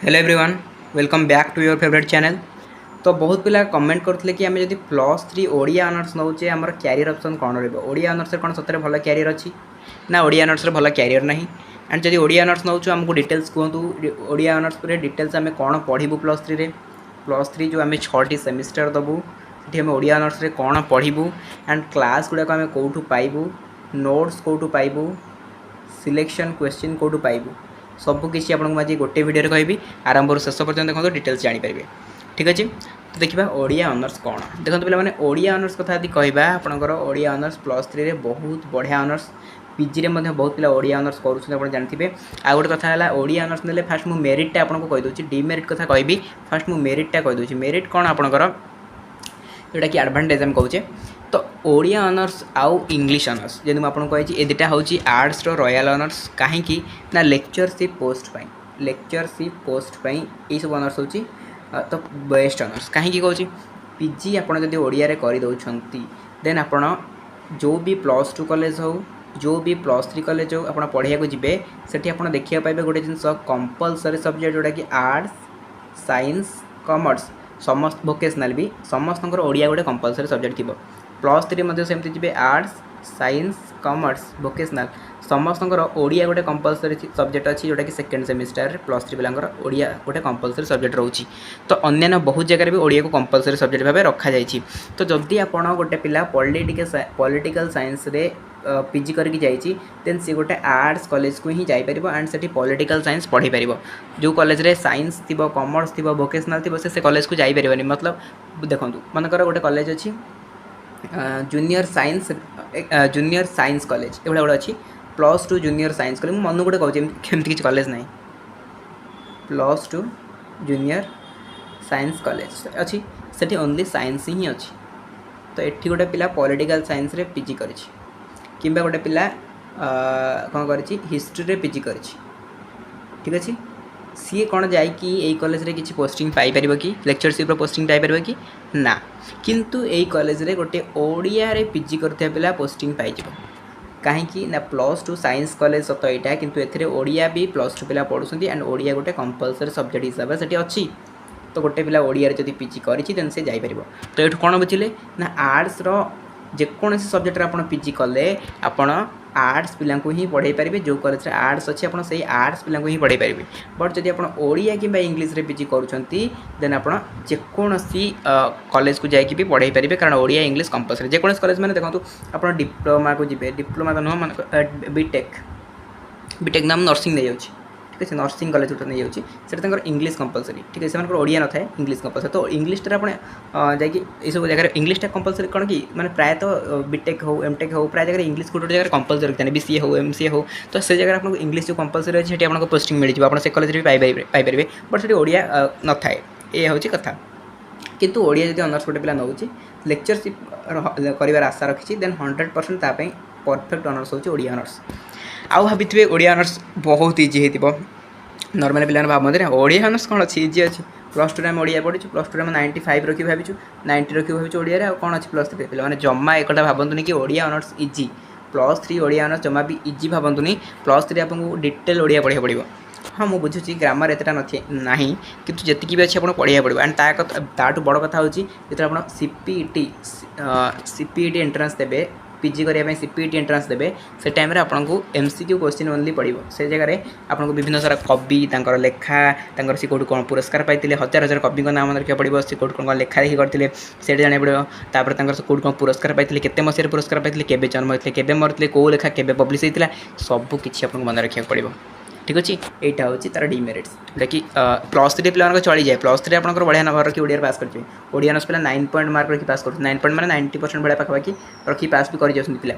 Hello everyone, welcome back to your favourite channel. तो बहुत पिला कमेंट करते कि आम जब +3 ओडिया ऑनर्स नौचे आमर कैरियर ऑप्शन कौन रोडिया ऑनर्स कौन सतरे भल कैरियर अच्छी ना ओडिया ऑनर्स भल कैरियर ना। एंड जब ओडिया ऑनर्स नौ आमको डिटेल्स कहतु ओडिया ऑनर्स पर डिटेल्स आम कौन पढ़ू +3 जो आम 6टी सेमिस्टर दबू ये आम ओडिया ऑनर्स कौन पढ़ू एंड क्लास गुड़ाक आम कौटू पाइबू नोट्स कौटू पाइबू सिलेक्शन क्वेश्चन कौटू पाइबू सबकि आपको आज गोटे भिडियो कहि आरंभ शेष पर्यटन देखो डिटेल्स जानीपारे। ठीक अच्छे तो देखा ओडिया ऑनर्स कौन देखो पे ओडिया ऑनर्स कथा यदि कहवा आपंकर ओडिया ऑनर्स +3 रे बहुत बढ़िया ऑनर्स पीजी में बहुत पिला ओडिया ऑनर्स कर जानते। आ गोटे कथा है ओडिया ऑनर्स ने फास्ट मुझे मेरिटा आपको कहीदे डिमेरिट कथा कहि फास्ट मुझे मेरिटा कहीदे मेरिट कौन आपंकर जोटा कि एडवांटेज आम कहे तो ओडिया ऑनर्स आउ इंग्लिश ऑनर्स जब मुझे आपको कही ए दुटा हूँ आर्ट्स रॉयल ऑनर्स कहीं ना लेक्चरशिप पोस्ट ये सब ऑनर्स हो तो बेस्ट ऑनर्स कहीं कौन पीजी आप ओडिया करदे देन आप जो भी +2 कॉलेज हो जो भी +3 कॉलेज हो आप पढ़िया को जी से आप देखा पाए गोटे जिन कंपलसरी सब्जेक्ट जोटा कि आर्ट्स साइंस कॉमर्स समस्त वोकेशनल भी समस्त ओडिया गोटे कंपलसरी सब्जेक्ट थी +3 सेमती जी आर्ट्स साइंस कॉमर्स वोकेशनल समस्त ओडिया गोटे कंपलसरी सब्जेक्ट अच्छी जोटा कि सेकेंड सेमिस्टर +3 पिलांकर ओडिया गोटे कंपलसरी सब्जेक्ट रोचे। तो अन्य बहुत जगह भी ओडिया को कंपलसरी सब्जेक्ट भाव रखा जाइए। तो जदि आप गोटे पिला पॉलिटिकल साइंस रे पीजी करके जाइए देन सी गोटे आर्ट्स कॉलेज को ही जापर एंड से पॉलिटिकल साइंस पढ़ी पार जो कॉलेज रे साइंस थी कॉमर्स थी वोकेशनल थी से कॉलेज को जापर मतलब देखो मनकर गोटे कॉलेज अच्छी जूनियर साइंस कॉलेज एवं गोटे अच्छी +2 जूनियर साइंस कॉलेज मन गोटे कहूँ केमती किसी कॉलेज ना +2 जूनियर साइंस कॉलेज अच्छी से ओनली साइंस ही अच्छी। तो ये गोटे पिला पॉलिटिकल साइंस रे पीजी कर गोटे पिला कौन कर हिस्ट्री रे पीजी कर ठीक अच्छे सी कौन जाई कॉलेज रे किसी पोस्टिंग पाइपर कि लेक्चरशिप पोस्टिंग पाइपर कि ना किंतु यही कॉलेज रे गोटे ओडिया रे पीजी करथिया पिला पोस्टिंग पाई कहीं ना +2 साइंस कॉलेज सत यहाँ किंतु एथिरे ओडिया भी +2 पिला पढ़ुଛନ୍ତି एंड ओडिया गोटे कंपलसरी सब्जेक्ट हिसाब से अच्छी। तो गोटे पिला ओडिया रे जदि पीजी करिछि देन से जाई परिबो। तो एठु कोन बुझिले ना आर्ट्स रो जेकोसी सब्जेक्ट आप पीजी कले आपण आर्ट्स पिला ही पढ़ाई पारे जो कॉलेज आर्ट्स अच्छी आप आर्ट्स पिला ही पढ़ाई पारे। बट जब आप ओडिया कि इंग्लीश रे पीजी करुँच देन आप जेकोसी कॉलेज को जाकि भी पढ़ाई पारे कारण ओडिया इंग्लीश कंपलसरी जेकोसी कॉलेज मैंने देखो आप डिप्लोमा को जी डिप्लोमा तो नुह मान बीटेक नाम नर्सिंग नहीं जाऊँगी ठीक है नर्सिंग कॉलेज गोटे नहीं जाऊँगी इंग्लीश कंपलसरी ठीक है से ओडिया न था इंग्लीश कंपलसरी। तो इंग्लीश आप सब जगह इंग्लीशटा कंपलसरी कौन कि मैंने प्रायतः बीटेक हो एमटेक हो प्राय जगह इंग्लीश गोटे जगह कंपलसरी रखते हैं बीसीए हो एमसीए हो तो से जगह आपको इंग्लीश जो कंपलसरी अच्छे से आपको पोस्टिंग मिल जाए आप से कॉलेज भी पाइपर बट से ओडिया न थाए ये हूँ कथा किंतु ओडिया जब ऑनर्स गोटे पिला नौ लेक्चरशिप कर आशा रखी देन 100% परफेक्ट ऑनर्स होची ओडिया ऑनर्स। आउ भाभी ओडिया ऑनर्स बहुत इजी हो नॉर्मल पिला भावते ओडिया ऑनर्स कौन अच्छी इजी अच्छी +2 में ओडिया पढ़ी +2 में 95 रखी भाई 90 रखी भाई ओडिया कौन अच्छी +3 पिला मैंने जमा एक भावतुनि कि Odia honours easy +3 Odia honours जमा भी इजी भावतुनि +3 आपको डिटेल ओडिया पढ़ा पड़ो। हाँ मुझे बुझुची ग्रामर एतटा ना कि जी भी अच्छे आपको पढ़ा पड़ो एंड ताठू बड़ कथा हूँ जो आप सीपीईटी एंट्रांस देवे पीजी करने सीपीईटी एंट्रांस देवे से टाइम आपको एमसीक्यू क्वेश्चन ओनली पड़ो से जगह आपको विभिन्न सारा कवि लेखा सी कौट कौन पुरस्कार पाई 1000 कवि नाम रखा पड़ो सी कौट कौन लेखा लिखी करते से जाना पड़ो तापर कौट कौन पुरस्कार पाई केते मसीह पुरस्कार पाई केबे जन्म होते केबे मरते कौ लेखा केबे पब्लिश होता सबकि आपको मन रखा पड़ो। ठीक अच्छे यहाँ हूँ तार डिमेरिट्स जोटा कि +3 पिला चली जाए +3 आप बढ़िया नंबर रखी ओडिया पास करते ओडिया पिला 9 पॉइंट मार्क रखी पास कर 9 पॉइंट मैंने 90% भाई पाखापाखि रखी पास भी कर पिला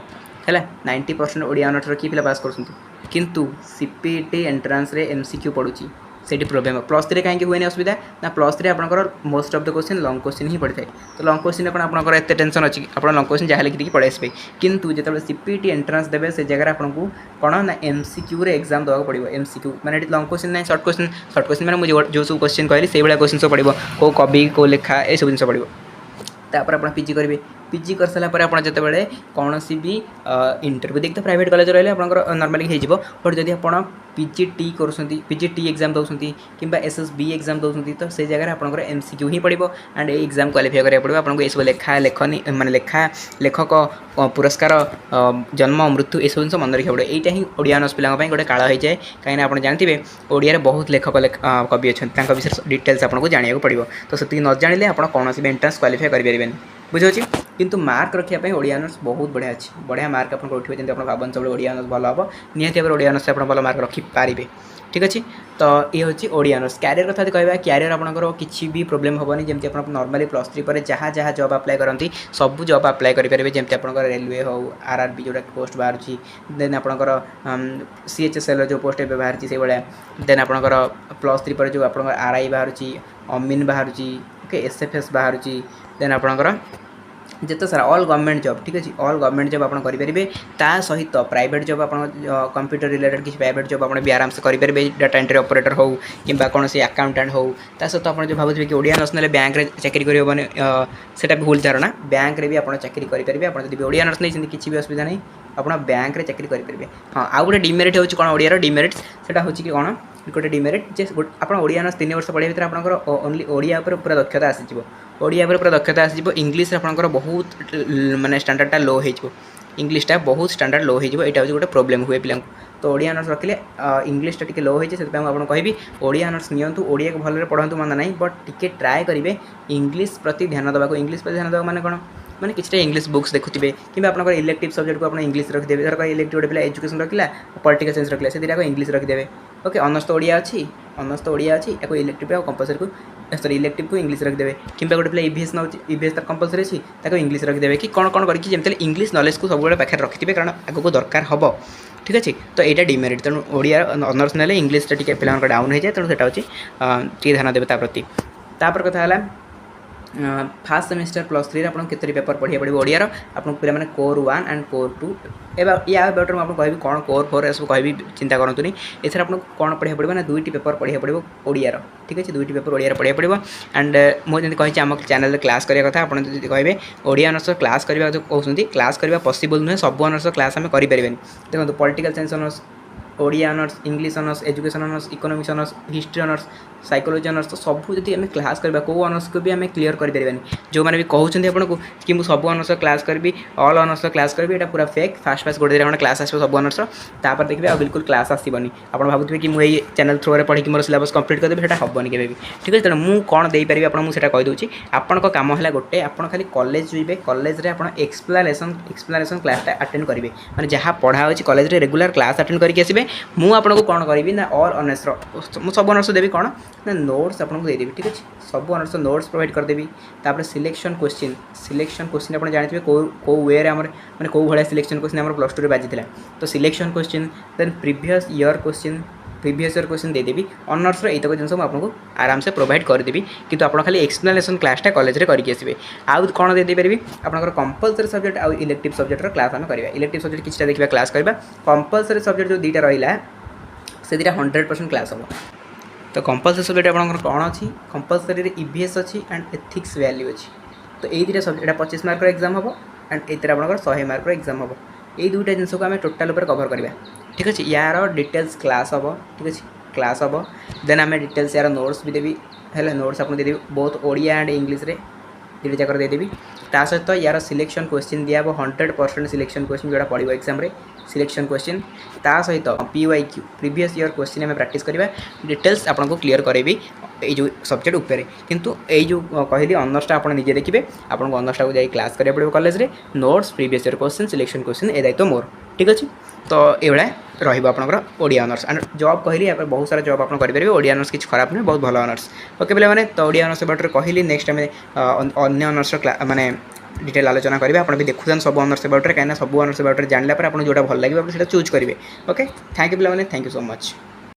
है 90% ओडिया ऑनर्स रखी पिला पास कर किंतु सीपीईटी एंट्रांस रे एमसीक्यू पड़ुची सेठी प्रोब्लेम +3 कहीं हुए असुविधा ना +3 आपंकर most of the question long question ही पड़ता है। तो लॉन्ग क्वेश्चन कौन आपंकर एत टेंशन अच्छी आप लॉन्ग क्वेश्चन जहाँ लिखिकी पढ़े आसपे किंतु जो सीपीईटी एंट्रांस देवे से जगह आपको कौन ना एमसीक्यू रे एग्जाम देवा पड़ो एमसीक्यू मैंने लॉन्ग क्वेश्चन ना शॉर्ट क्वेश्चन मैंने मुझे जो सब क्वेश्चन कहली से भाया क्वेश्चन सब पड़ो कौ कवि कौ लेखा ये सब जिन पड़ो तापर आप पीजी करेंगे पीजी कर सारा आप जिते कौन भी इंटरव्यू देखते प्राइवेट कॉलेज रही है नॉर्मली हो बट जदि आप पीजीटी कर पीजीटी एग्जाम दौरान कि एसएसबी एग्जाम दौरान तो से जगह आपंकर एमसीक्यू ही पड़ो एंड ये एग्जाम क्वालिफाई करा पड़ो आपको ये सब लेखा लेखनी माने लेखा लेखक पुरस्कार जन्म मृत्यु ये सब जिन मन रखा पड़े यहाँ ही ओडिया ऑनर्स पिलांई गोटे काल हो जाए कहीं आप जानते ओडिया बहुत लेखक कवि अच्छा विषय डिटेल्स आपको जाना पड़ो तो से न जाने आप कौन भी एंट्रांस क्वालिफाई करें बुझे किंतु मार्क रखापी ओडिया ऑनर्स बहुत बढ़िया अच्छी बढ़िया मार्क आपको उठे जब आप भावन सब ओडिया ऑनर्स भल हम निहती भाव ओडिया ऑनर्स आप भल मार्क रखिपारे ठीक अच्छे तो ये हूँ ओडिया ऑनर्स क्यारियर कथा कहवा क्यारियर आपंकर किसी भी प्रोब्लेम हेनी जमी आप नॉर्मली प्लस थ्री पर जहाँ जहाँ जॉब अप्लाई करती सब जॉब अप्लाई करेंगे जमी आप रेलवे हो आरआरबी जोटा पोस्ट बाहर देन आपंकर सीएचएसएल जो पोस्ट ए बाहर से भाया देन आपंकर प्लस थ्री पर जो आप आरआई बाहर अमीन बाहर ओके एसएफएस बाहर देन आपंकर जिते सारा ऑल गवर्नमेंट जॉब ठीक अच्छे ऑल गवर्नमेंट जॉब आप करेंगे ता सहित प्राइवेट जॉब आप कंप्यूटर रिलेटेड किसी प्राइवेट जॉब आप भी आराम से करेंगे डाटा एंट्री ऑपरेटर हो कि कौन से अकाउंटेंट हो ता सहित आप जो भावुए कि ओडिया ऑनर्स ना बैंक में चाकरी करने से भूल धारणा बैंक में भी आप चाकरी करेंगे आप ओडिया ऑनर्स नहीं किसी भी असुविधा नहीं आप बैंक में चाकरी करेंगे हाँ आउ गोटे डिमेरिट हो कौन ओडिया डिमेरिट्स से हूँ कि कौन गोटे डिमेरिट जे आप ओडिया ऑनर्स 3 वर्ष पढ़ाई भर आपंकर ओनली ओडिया पूरा दक्षता आसीज ओडिया पूरा दक्षता आसीज इंग्लीश आपंकर बहुत माने स्टैंडर्डटा लो हो इंग्लीशटा बहुत स्टैंडर्ड लो हो यहाँ गोटे प्रोब्लेम हुए पिला तो ओडिया ऑनर्स रखिले इंग्लीशटा टिके लो होती से आपको कहबी ओडिया ऑनर्स नियंतु ओडिया को भलरे पढ़ातु मन ना बट टिके ट्राए करेंगे इंग्लीश प्रति ध्यान देवा इंग्लीश प्रति ध्यान देवा माने कौन मैंने किसी इंग्लीश बुक्स देखुए कि आप इलेक्टिव सब्जेक्ट को आप इंग्लीश रखिदेवे धर इलेक्टिव गोटे पिला एजुकेशन रखला पॉलिटिकल साइंस रखला से दुटा इंग्लीश रखिदेवे ओके ऑनर्स तो ओडिया अच्छी या इलेक्टिव कंपलसरी को सॉरी इलेक्टिव को इंग्लीश रखिदेवे कि गोटे पिला ईवीएस नौ ईवीएस तार कंपलसरी अच्छी इंग्लीश रखिदेवे कि कौन कौन करके जमी इंग्लीश नॉलेज को सब पाखे रखिथे कारण आगको दरकार हम ठीक अच्छे तो यहाँ डिमेरिट तेणु ओडिया ऑनर्स ना इंग्लीश टे पिला डाउन हो जाए तेणु से टे ध्यान देवे प्रति तापर कथा है फास्ट सेमेस्टर प्लस थ्री आप केतरी पेपर पढ़ा पड़े ओडियार आपको पे कोर 1 एंड कोर 2 या बेटर आपको कहबी कौन कोर 4 सब कह चिंता करूँ एथर आपको कौन पढ़ा पड़ो ना 2टी पेपर पढ़ा पड़ो ओडियार ठीक अच्छे 2टी पेपर ओडियार पढ़ा पड़ो एंड मुझे कही आम चैनल क्लास करने कथा आप कहे ओडिया ऑनर्स क्लास करने जो कहते क्लास करने पॉसिबल नुहे सब ऑनर्स क्लास आम करें देखो political science honours Odia honours English honours education honours economics honours history honours psychology honours तो सब जी आम क्लास करवा कौ ऑनर्स को भी आम क्लीयर करें जो मैंने भी कहते आपको कि मुझे सब ऑनर्स क्लास करी ऑल ऑनर्स क्लास करी यहाँ पूरा फेक फास्ट फास्ट गोटे दिन क्लास आसो सब ऑनर्स तापर देखिए आ बिल्कुल क्लास आसबनी आप भावुए कि मुझे चैनल थ्रू में पढ़ी मोर सिलेबस कंप्लीट करदेवी से हेनी के भी ठीक है तेणु मुझे कौन देपारि आपको कहीदे आपंक कम है गोटे आप खाली कॉलेज जी कॉलेज आप एक्सप्लानेसन क्लासटा अटेंड करेंगे मैंने जहाँ पढ़ा हो कॉलेज रेगुलर क्लास अटेंड करके आसबे मुझे आपको कौन करी ना ऑल ऑनर्स सब ऑनर्स देवी कौन ना नोट्स आपको देदेवी ठीक अच्छे सब ऑनर्स नोट्स प्रोवाइड करदेवी तापर सिलेक्शन क्वेश्चन आप जानते कौ वे मैंने कौ भाया सिलेक्शन क्वेश्चन प्लस 2 रे बाजी तो selection question then previous year question देदेवी ऑनर्स एतक जिन आपको आराम से प्रोवाइड करदेवी किंतु आप खाली एक्सप्लेनेशन क्लासटा कॉलेज रे करके आसबे आउ कौन दे पारि आपंकर कंपलसरी सब्जेक्ट आउ इलेक्टिव सब्जेक्ट क्लास आम करवा इलेक्टिव सब्जेक्ट किसी देखा क्लास करवा कंपलसरी सब्जेक्ट जो 2टा रहा से 100% क्लास हम तो कंपलसरी सब्जेक्ट आप कौन अच्छी कंपलसरी ईवीएस अच्छी एंड एथिक्स वैल्यू अच्छी तो ये 2टा सब्जेक्ट 25 मार्क एग्जाम हम एंड ये आप 100 मार्क एग्जाम हम ये 2टा जिन को आम टोटाल कवर करवा ठीक अच्छे यार डिटेल्स क्लास हम ठीक अच्छे क्लास हम देन आम डिटेल्स यार नोट्स भी देवी है नोट्स आपको देदेवी बहुत ओडिया एंड इंग्लीश रे 2टा जाकर देदेवी ता सहित यार सिलेक्शन क्वेश्चन दिया 100% सिलेक्शन क्वेश्चन जोड़ा पड़ो एग्जाम रे सिलेक्शन क्वेश्चन ता सहित PYQ प्रीवियस ईयर क्वेश्चन आम प्रैक्टिस करवा डिटेल्स आपको क्लीयर करेबी ये जो सब्जेक्ट उपर किंतु ये जो कहली ऑनर्सटा आप निजे देखिए आपको ऑनर्सटा को जाए क्लास करा पड़ो कॉलेज रे notes previous year question selection question ए दायित्व मोर ठीक अच्छे तो ये रहा ओडिया ऑनर्स एंड जॉब कहली यहाँ बहुत सारा जॉब आप करेंगे ओडिया ऑनर्स किसी खराब नहीं बहुत भल ऑनर्स ओके पे तो ओडिया ऑनर्स बटर कहली नेक्स्ट आम अन्य ऑनर्स माने डिटेल आलोचना करेंगे आप भी देखुन सब ऑनर्स बटर कहीं सब ऑनर्स बटर जानला आप जो भल लगे आप चूज करेंगे ओके थैंक यू पे थैंक यू सो मच।